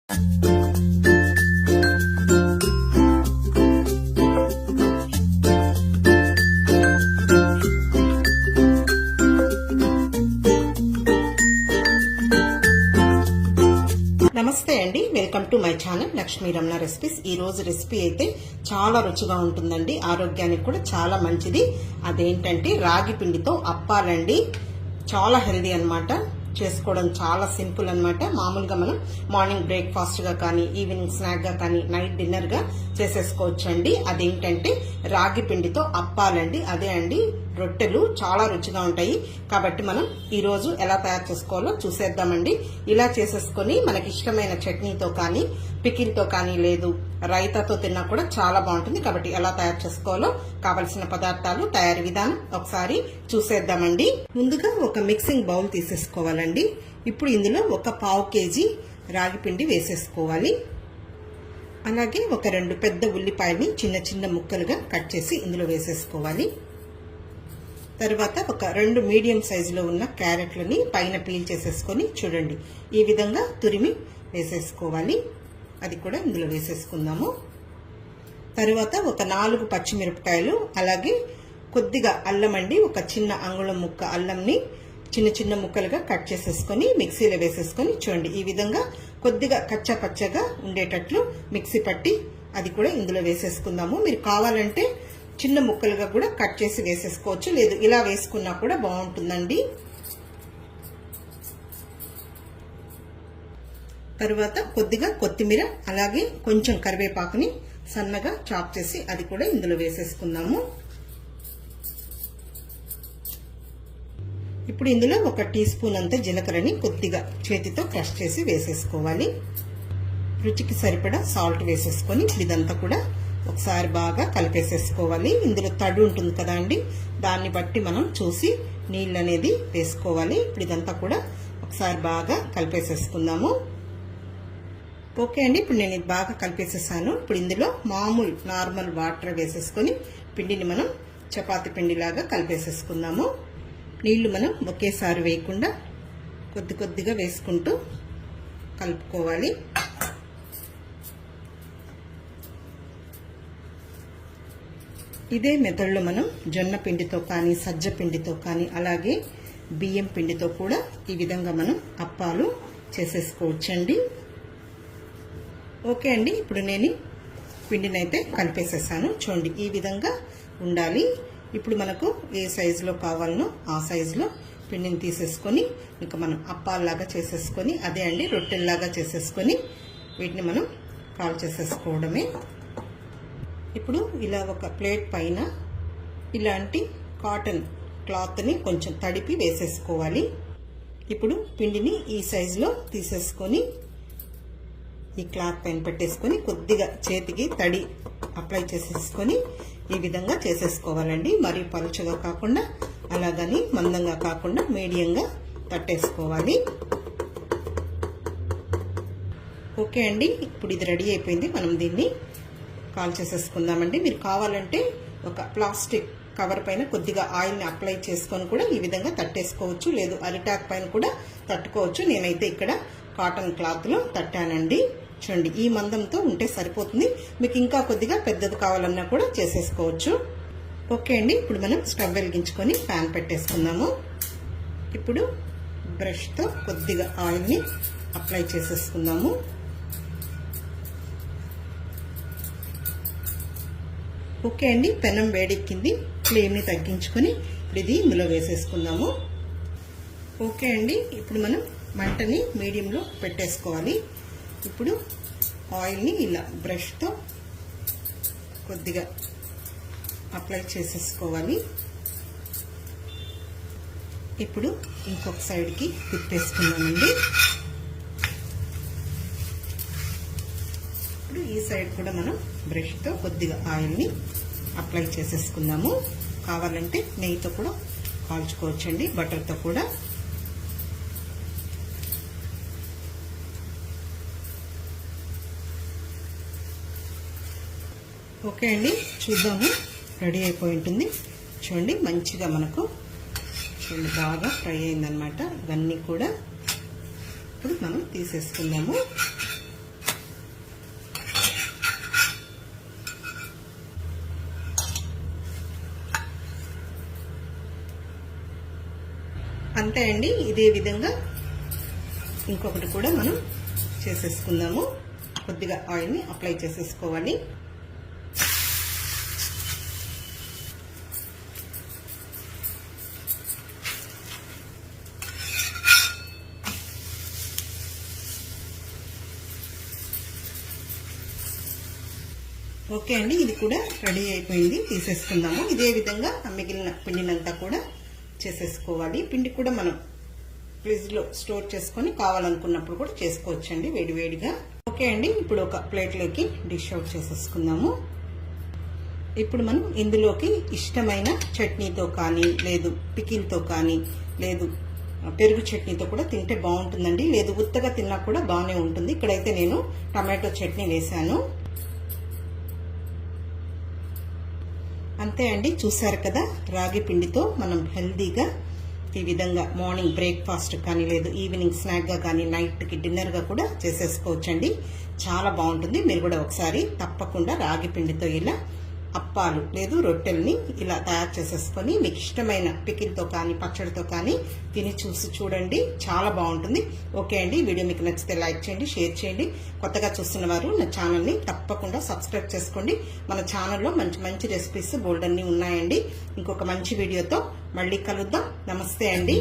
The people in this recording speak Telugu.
నమస్తే అండి, welcome to my channel Lakshmi Ramana recipes. ఈ రోజు రెసిపీ అయితే చాలా రుచిగా ఉంటుందండి, ఆరోగ్యానికి కూడా చాలా మంచిది. అదేంటంటే రాగి పిండితో అప్పాలండి. చాలా హెల్దీ అన్నమాట, చేసుకోవడం చాలా సింపుల్ అన్నమాట. మామూలుగా మనం మార్నింగ్ బ్రేక్ఫాస్ట్ గా కానీ, ఈవినింగ్ స్నాక్ గా కానీ, నైట్ డిన్నర్ గా చేసేసుకోవచ్చు అండి. అదేంటంటే రాగి పిండితో అప్పాలండి. అదే అండి రొట్టెలు చాలా రుచిగా ఉంటాయి. కాబట్టి మనం ఈ రోజు ఎలా తయారు చేసుకోవాలో చూసేద్దామండి. ఇలా చేసేసుకొని మనకి ఇష్టమైన చట్నీతో కానీ, పికిల్తో కానీ, లేదు రైతాతో తిన్నా కూడా చాలా బాగుంటుంది. కాబట్టి ఎలా తయారు చేసుకోవాలో కావలసిన పదార్థాలు, తయారీ విధానం ఒకసారి చూసేద్దామండి. ముందుగా ఒక మిక్సింగ్ బౌల్ తీసేసుకోవాలండి. ఇప్పుడు ఇందులో ఒక 1/2 కేజీ రాగి పిండి వేసేసుకోవాలి. అలాగే ఒక 2 పెద్ద ఉల్లిపాయల్ని చిన్న చిన్న ముక్కలుగా కట్ చేసి ఇందులో వేసేసుకోవాలి. తర్వాత ఒక 2 మీడియం సైజులో ఉన్న క్యారెట్లని పైన పీల్ చేసేసుకొని చూడండి ఈ విధంగా తురిమి వేసేసుకోవాలి. అది కూడా ఇందులో వేసేసుకుందాము. తర్వాత ఒక 4 పచ్చిమిరపకాయలు, అలాగే కొద్దిగా అల్లం అండి, ఒక చిన్న అంగుళం ముక్క అల్లంని చిన్న చిన్న ముక్కలుగా కట్ చేసేసుకొని మిక్సీలో వేసేసుకొని చూడండి ఈ విధంగా కొద్దిగా కచ్చా పచ్చగా ఉండేటట్లు మిక్సీ పట్టి అది కూడా ఇందులో వేసేసుకుందాము. మీరు కావాలంటే చిన్న ముక్కలుగా కూడా కట్ చేసి వేసేసుకోవచ్చు, లేదు ఇలా వేసుకున్నా కూడా బాగుంటుందండి. తరువాత కొద్దిగా కొత్తిమీర, అలాగే కొంచెం కరివేపాకుని సన్నగా చాప్ చేసి అది కూడా ఇందులో వేసేసుకుందాము. ఇప్పుడు ఇందులో ఒక టీ స్పూన్ అంత జీలకర్రని కొద్దిగా చేతితో క్రష్ చేసి వేసేసుకోవాలి. రుచికి సరిపడా సాల్ట్ వేసేసుకొని ఇదంతా కూడా ఒకసారి బాగా కలిపేసేసుకోవాలి. ఇందులో తడి ఉంటుంది కదా అండి, దాన్ని బట్టి మనం చూసి నీళ్ళు అనేది వేసుకోవాలి. ఇప్పుడు ఇదంతా కూడా ఒకసారి బాగా కలిపేసేసుకుందాము. ఓకే అండి, ఇప్పుడు నేను ఇది బాగా కలిపేసేసాను. ఇప్పుడు ఇందులో మామూలు నార్మల్ వాటర్ వేసేసుకొని పిండిని మనం చపాతీ పిండిలాగా కలిపేసేసుకుందాము. నీళ్లు మనం ఒకేసారి వేయకుండా కొద్ది కొద్దిగా వేసుకుంటూ కలుపుకోవాలి. ఇదే మెథడ్లో మనం జొన్న పిండితో కానీ, సజ్జ పిండితో కానీ, అలాగే బియ్యం పిండితో కూడా ఈ విధంగా మనం అప్పాలు చేసేసుకోవచ్చండి. ఓకే అండి, ఇప్పుడు నేను పిండిని అయితే కలిపేసేసాను. చూడండి ఈ విధంగా ఉండాలి. ఇప్పుడు మనకు ఏ సైజులో కావాలనో ఆ సైజులో పిండిని తీసేసుకొని ఇంకా మనం అప్పాల్లాగా చేసేసుకొని, అదే అండి రొట్టెల్లాగా చేసేసుకొని వీటిని మనం కాల్ చేసేసుకోవడమే. ఇప్పుడు ఇలా ఒక ప్లేట్ పైన ఇలాంటి కాటన్ క్లాత్ని కొంచెం తడిపి వేసేసుకోవాలి. ఇప్పుడు పిండిని ఈ సైజులో తీసేసుకొని ఈ క్లాత్ పైన పెట్టేసుకొని కొద్దిగా చేతికి తడి అప్లై చేసేసుకొని ఈ విధంగా చేసేసుకోవాలండి. మరి పలుచగా కాకుండా, అలాగని మందంగా కాకుండా మీడియంగా తట్టేసుకోవాలి. ఓకే అండి, ఇప్పుడు ఇది రెడీ అయిపోయింది. మనం దీన్ని కాల్ చేసేసుకుందామండి. మీరు కావాలంటే ఒక ప్లాస్టిక్ కవర్ పైన కొద్దిగా ఆయిల్ని అప్లై చేసుకొని కూడా ఈ విధంగా తట్టేసుకోవచ్చు, లేదు అరిటాక్ పైన కూడా తట్టుకోవచ్చు. నేనైతే ఇక్కడ కాటన్ క్లాత్లో తట్టానండి. చూడండి ఈ మందంతో ఉంటే సరిపోతుంది. మీకు ఇంకా కొద్దిగా పెద్దది కావాలన్నా కూడా చేసేసుకోవచ్చు. ఓకే అండి, ఇప్పుడు మనం స్టవ్ వెలిగించుకొని ప్యాన్ పెట్టేసుకుందాము. ఇప్పుడు బ్రష్తో కొద్దిగా ఆయిల్ని అప్లై చేసేసుకుందాము. ఓకే అండి, పెనం వేడెక్కింది. ఫ్లేమ్ని తగ్గించుకొని ఇప్పుడు ఇది ఇందులో వేసేసుకుందాము. ఓకే అండి, ఇప్పుడు మనం మంటని మీడియంలో పెట్టేసుకోవాలి. ఇప్పుడు ఆయిల్ని ఇలా బ్రష్తో కొద్దిగా అప్లై చేసేసుకోవాలి. ఇప్పుడు ఇంకొక సైడ్కి తిప్పేసుకుందామండి. ఇప్పుడు ఈ సైడ్ కూడా మనం బ్రష్తో కొద్దిగా ఆయిల్ని అప్లై చేసేసుకుందాము. కావాలంటే నెయ్యితో కూడా కాల్చుకోవచ్చండి, బటర్తో కూడా. ఓకే అండి, చూద్దాము. రెడీ అయిపోయి ఉంటుంది. చూడండి మంచిగా మనకు చూడండి బాగా ఫ్రై అయిందనమాట. ఇవన్నీ కూడా ఇప్పుడు మనం తీసేసుకుందాము. అంతే అండి. ఇదే విధంగా ఇంకొకటి కూడా మనం చేసేసుకుందాము. కొద్దిగా ఆయిల్ని అప్లై చేసేసుకోవాలి. ఓకే అండి, ఇది కూడా రెడీ అయిపోయింది. తీసేసుకుందాము. ఇదే విధంగా మిగిలిన పిండినంతా కూడా చేసేసుకోవాలి. పిండి కూడా మనం ఫ్రిడ్జ్ లో స్టోర్ చేసుకొని కావాలనుకున్నప్పుడు కూడా చేసుకోవచ్చండి వేడివేడిగా. ఓకే అండి, ఇప్పుడు ఒక ప్లేట్లోకి డిష్ అవుట్ చేసేసుకుందాము. ఇప్పుడు మనం ఇందులోకి ఇష్టమైన చట్నీతో కానీ, లేదు పికిల్తో కానీ, లేదు పెరుగు చట్నీతో కూడా తింటే బాగుంటుందండి. లేదు ఉత్తగా తిన్నా కూడా బాగానే ఉంటుంది. ఇక్కడైతే నేను టమాటో చట్నీ వేశాను. అంతే అండి, చూసారు కదా, రాగి పిండితో మనం హెల్దీగా ఈ విధంగా మార్నింగ్ బ్రేక్ఫాస్ట్ కానీ, లేదు ఈవినింగ్ స్నాక్గా కానీ, నైట్కి డిన్నర్గా కూడా చేసేసుకోవచ్చండి. చాలా బాగుంటుంది. మీరు కూడా ఒకసారి తప్పకుండా రాగి పిండితో ఇలా అప్పాలు లేదు రొట్టెల్ని ఇలా తయారు చేసేసుకొని మీకు ఇష్టమైన పికిల్తో కానీ, పచ్చడితో కానీ తిని చూసి చూడండి. చాలా బాగుంటుంది. ఓకే అండి, వీడియో మీకు నచ్చితే లైక్ చేయండి, షేర్ చేయండి. కొత్తగా చూస్తున్న వారు నా ఛానల్ని తప్పకుండా సబ్స్క్రైబ్ చేసుకోండి. మన ఛానల్లో మంచి మంచి రెసిపీస్ బోల్డ్ అన్ని ఉన్నాయండి. ఇంకొక మంచి వీడియోతో మళ్ళీ కలుద్దాం. నమస్తే అండి.